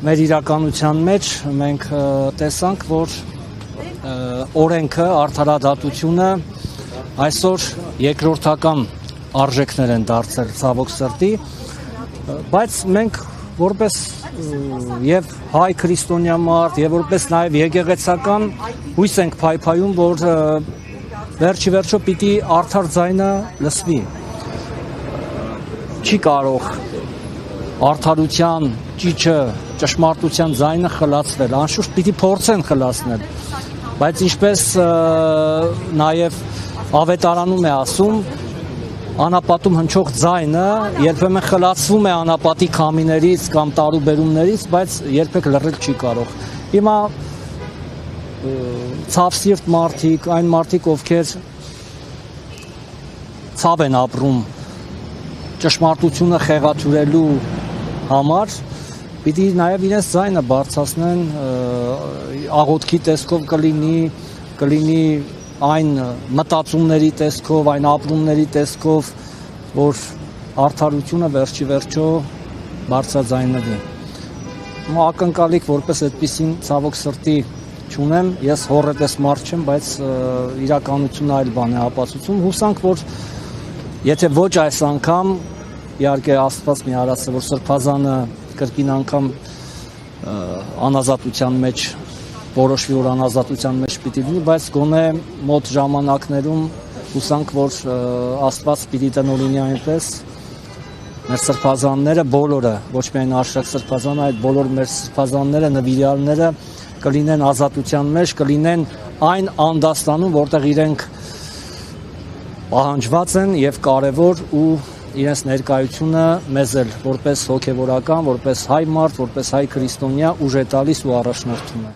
մեր իրականության մեջ մենք տեսանք, որ օրենքը, արդարադատությունը այսօր երկրորդական արժեքներ են դարձել ցավոք սրտի, բայց մենք որպես եւ հայ քրիստոնյա մարդ եւ որպես նաեւ եկեղեցական հույս ենք փայփայում, որ վերջի վերջո պիտի արդար ձայնը լսվի։ Չի կարող արդարության ճիճը, ճշմարտության ձայնը խլացվել, անշուշտ պիտի փորձեն խլացնել, բայց ինչպես նաեւ ավետարանում է ասում, անապատում հնչող ձայնը երբեմն խլացվում է անապատի քամիներից կամ տարուբերումներից, բայց երբեք լռել չի կարող։ Հիմա ցավսիրտ մարդիկ, այն մարդիկ, ովքեր ցավ են ապրում ճշմարտությունը խեղաթյուրելու համար, պիտի նաև իրենց ձայնը բարձրացնեն, աղոթքի տեսքով կլինի այն մտածումների տեսքով, այն ապրումների տեսքով, որ արդարությունը վերջի վերջո բարձրաձայնվի։ Ակնկալիք որպես այդպիսին ցավոք սրտի չունեմ, ես հոռետես մարդ չեմ, բայց իրականությունը այլ բան է ապացուցում։ Հուսանք, որ եթե ոչ այս անգամ, իհարկե Աստված մի արածը, որ Սրբազանը կրկին անգամ անազատության մեջ որոշվի, որ անազատության մեջ պիտի լինի, բայց գոնե մոտ ժամանակներում հուսանք, որ Աստված պիտի տնօրինի այնպես մեր սրբազանները բոլորը, ոչ միայն Արշակ սրբազանը, այլ բոլոր մեր սրբազանները, նվիրյալները կլինեն ազատության մեջ, կլինեն այն անդաստանում, որտեղ իրենք պահանջված են եւ կարեւոր ու իրենց ներկայությունը մեզ էլ որպես հոգեվորական, որպես հայ մարդ, որպես հայ քրիստոնյա ուժ է տալիս ու առաջնորդում է։